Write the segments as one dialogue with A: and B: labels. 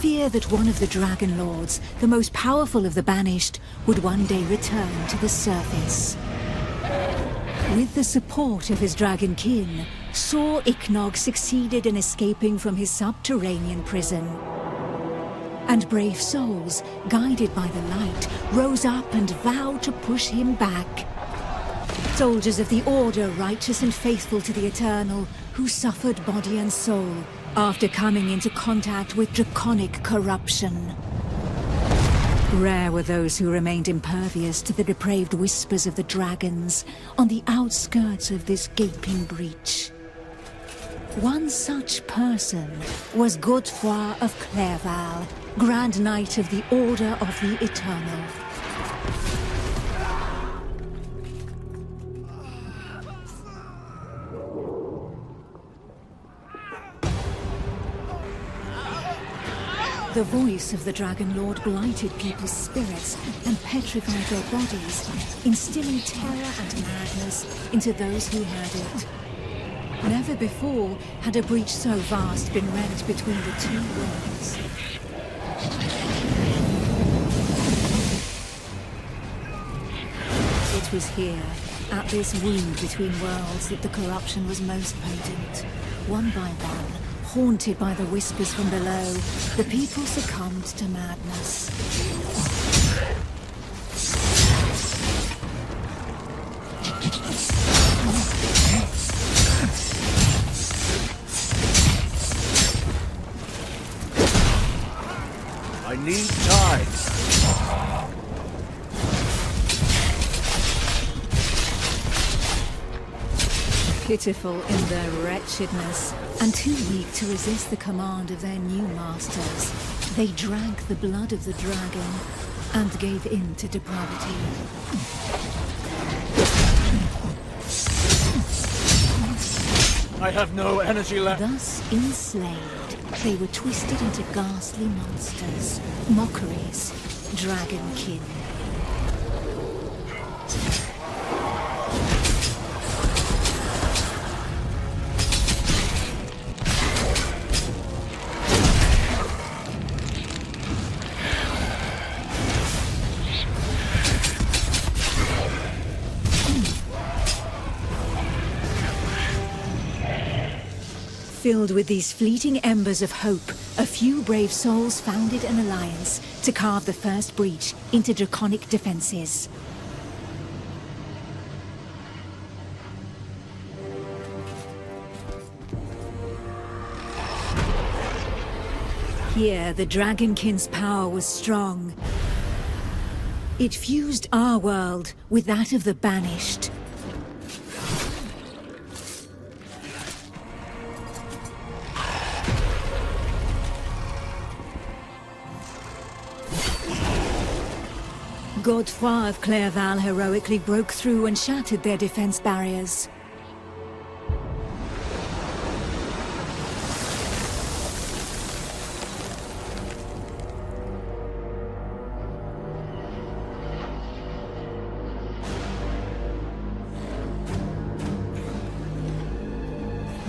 A: fear that one of the Dragon Lords, the most powerful of the Banished, would one day return to the surface. With the support of his dragon kin, Saw Ichnog succeeded in escaping from his subterranean prison. And brave souls, guided by the light, rose up and vowed to push him back. Soldiers of the Order, righteous and faithful to the Eternal, who suffered body and soul after coming into contact with draconic corruption. Rare were those who remained impervious to the depraved whispers of the dragons on the outskirts of this gaping breach. One such person was Godefroy of Clerval, Grand Knight of the Order of the Eternal. The voice of the Dragon Lord blighted people's spirits and petrified their bodies, instilling terror and madness into those who heard it. Never before had a breach so vast been rent between the two worlds. It was here, at this wound between worlds, that the corruption was most potent. One by one, haunted by the whispers from below, the people succumbed to madness.
B: I need time.
A: Pitiful in their wretchedness, and too weak to resist the command of their new masters, they drank the blood of the dragon and gave in to depravity.
B: I have no energy left.
A: Thus enslaved, they were twisted into ghastly monsters, mockeries, dragonkin. Filled with these fleeting embers of hope, a few brave souls founded an alliance to carve the first breach into draconic defenses. Here, the Dragonkin's power was strong. It fused our world with that of the Banished. Godefroy of Clerval heroically broke through and shattered their defense barriers.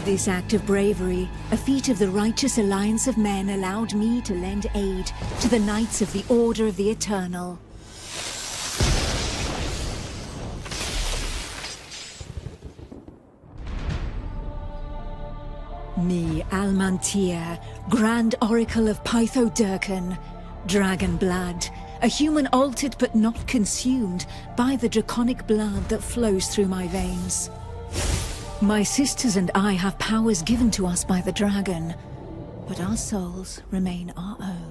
A: This act of bravery, a feat of the righteous alliance of men, allowed me to lend aid to the Knights of the Order of the Eternal. Me, Almantir, Grand Oracle of Pythodurcan, Dragon Blood, a human altered but not consumed by the draconic blood that flows through my veins. My sisters and I have powers given to us by the dragon, but our souls remain our own.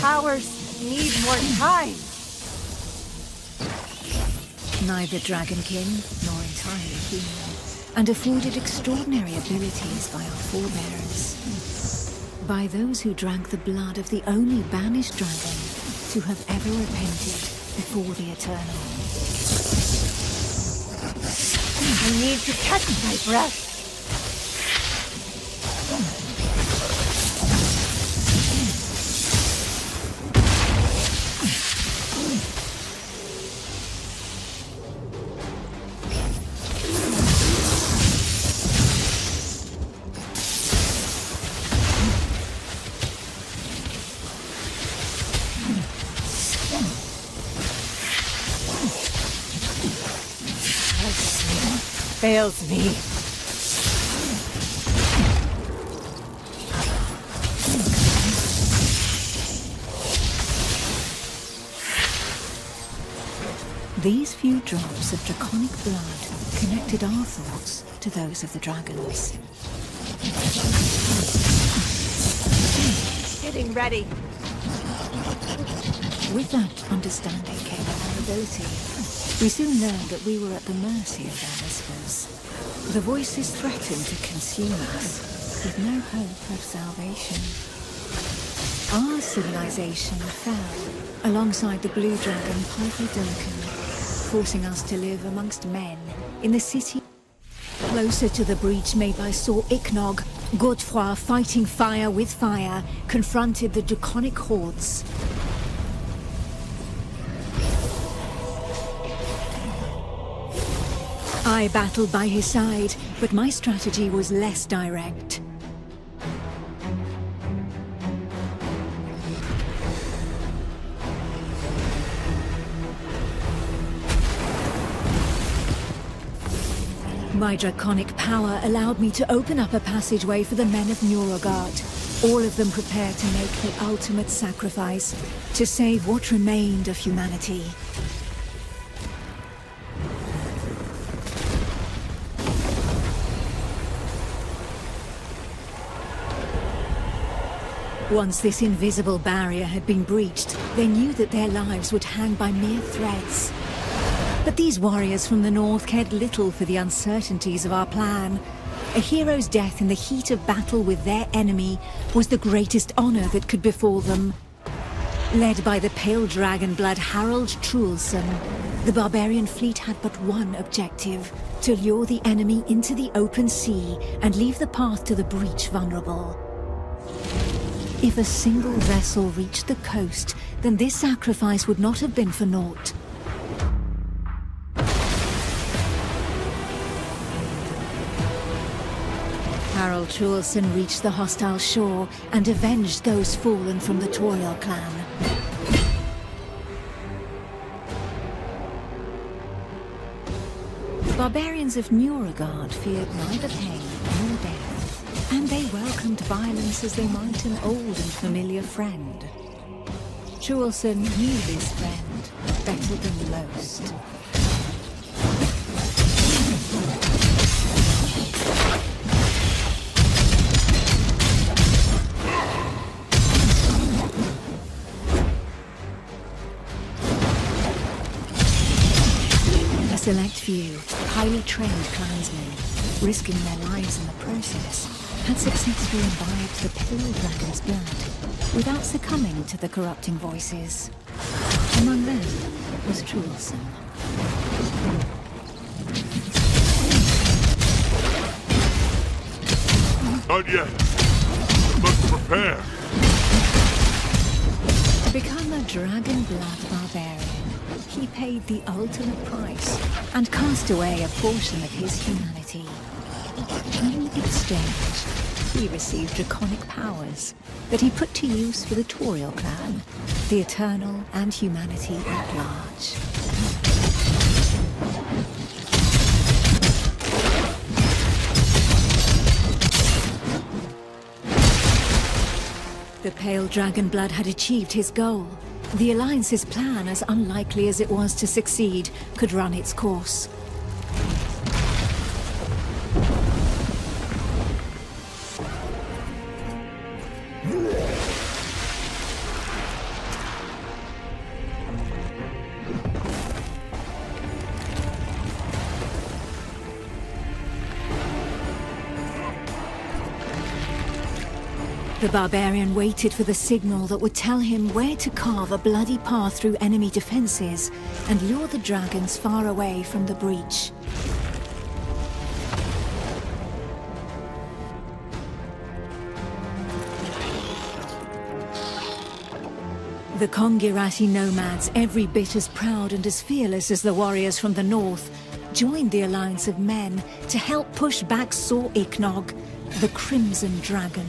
C: Powers need more time.
A: Neither dragonkin nor entirely human, and afforded extraordinary abilities by our forebears. By those who drank the blood of the only banished dragon to have ever repented before the Eternal.
C: I need to catch my breath. fails me.
A: These few drops of draconic blood connected our thoughts to those of the dragons.
C: Getting ready.
A: With that understanding came a vulnerability. We soon learned that we were at the mercy of their whispers. The voices threatened to consume us, with no hope of salvation. Our civilization fell alongside the blue dragon Piper Durkin, forcing us to live amongst men in the city. Closer to the breach made by Sir Ichnog, Godefroy, fighting fire with fire, confronted the draconic hordes. I battled by his side, but my strategy was less direct. My draconic power allowed me to open up a passageway for the men of Nurogard, all of them prepared to make the ultimate sacrifice to save what remained of humanity. Once this invisible barrier had been breached, they knew that their lives would hang by mere threads. But these warriors from the north cared little for the uncertainties of our plan. A hero's death in the heat of battle with their enemy was the greatest honor that could befall them. Led by the pale dragon blood Harold Truelson, the barbarian fleet had but one objective: to lure the enemy into the open sea and leave the path to the breach vulnerable. If a single vessel reached the coast, then this sacrifice would not have been for naught. Harold Truelson reached the hostile shore and avenged those fallen from the Toriel clan. The barbarians of Nurogard feared neither pain nor death, and they welcomed violence as they might an old and familiar friend. Truelson knew this friend better than most. A select few, highly trained clansmen, risking their lives in the process, had successfully imbibed the pale dragon's blood without succumbing to the corrupting voices. Among them was Truelson.
D: Not yet. We must prepare.
A: To become a dragon blood barbarian, he paid the ultimate price and cast away a portion of his humanity. In exchange, he received draconic powers that he put to use for the Toriel clan, the Eternal, and humanity at large. The pale dragon blood had achieved his goal. The Alliance's plan, as unlikely as it was to succeed, could run its course. The barbarian waited for the signal that would tell him where to carve a bloody path through enemy defenses and lure the dragons far away from the breach. The Kongirati nomads, every bit as proud and as fearless as the warriors from the north, joined the alliance of men to help push back Sir Ichnog, the Crimson Dragon.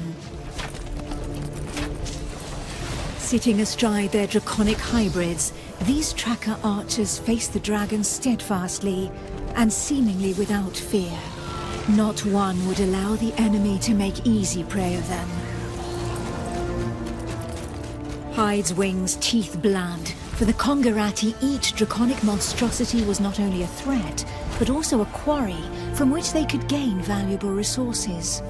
A: Sitting astride their draconic hybrids, these tracker archers faced the dragons steadfastly, and seemingly without fear. Not one would allow the enemy to make easy prey of them. Hides, wings, teeth, blood. For the Kongarati, each draconic monstrosity was not only a threat, but also a quarry from which they could gain valuable resources.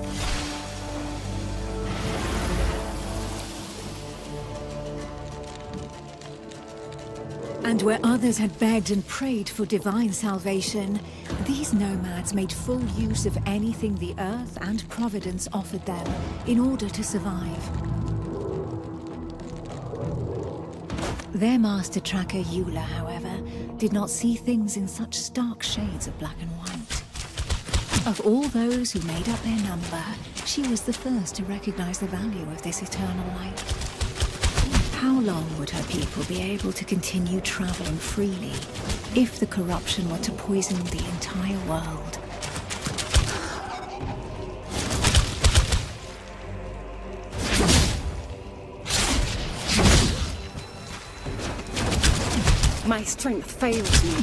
A: And where others had begged and prayed for divine salvation, these nomads made full use of anything the earth and providence offered them in order to survive. Their master tracker Eula, however, did not see things in such stark shades of black and white. Of all those who made up their number, she was the first to recognize the value of this eternal light. How long would her people be able to continue traveling freely if the corruption were to poison the entire world?
C: My strength fails me.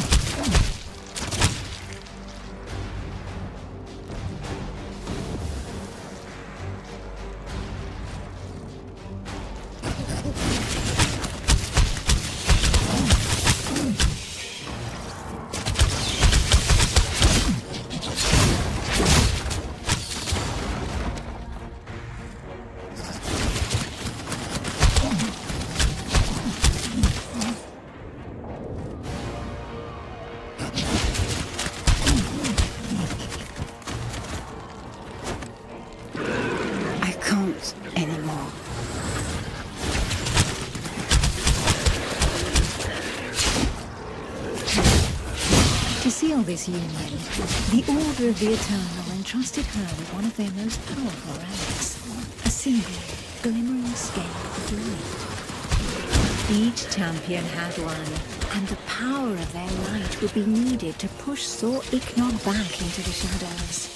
A: Anymore. To seal this union, the Order of the Eternal entrusted her with one of their most powerful relics, a single, glimmering scale of light. Each champion had one, and the power of their light would be needed to push Sor Iknog back into the shadows.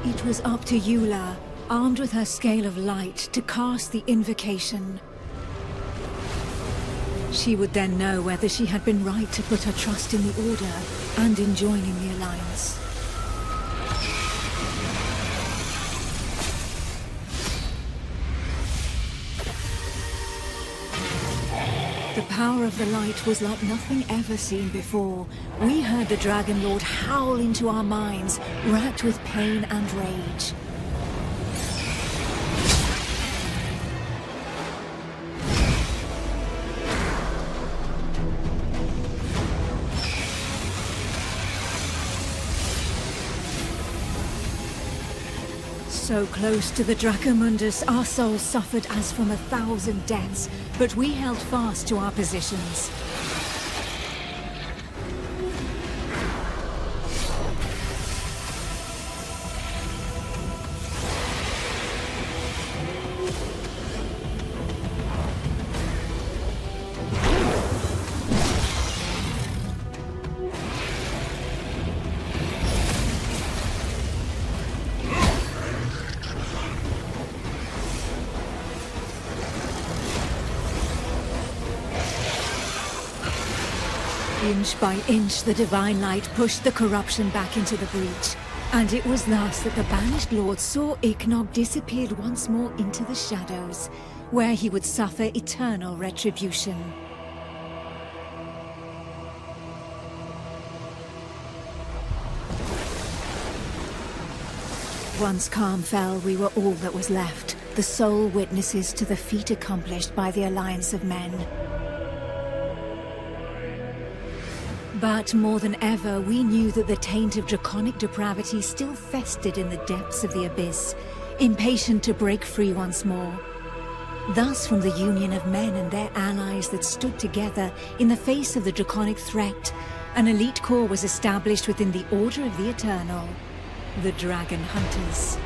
A: It was up to Eula, armed with her scale of light, to cast the invocation. She would then know whether she had been right to put her trust in the Order and in joining the Alliance. The power of the light was like nothing ever seen before. We heard the Dragon Lord howl into our minds, racked with pain and rage. So close to the Dracomundus, our souls suffered as from 1,000 deaths, but we held fast to our positions. Inch by inch, the divine light pushed the corruption back into the breach. And it was thus that the banished lord Sor Iknog disappeared once more into the shadows, where he would suffer eternal retribution. Once calm fell, we were all that was left, the sole witnesses to the feat accomplished by the Alliance of Men. But more than ever, we knew that the taint of draconic depravity still festered in the depths of the abyss, impatient to break free once more. Thus, from the union of men and their allies that stood together in the face of the draconic threat, an elite corps was established within the Order of the Eternal, the Dragon Hunters.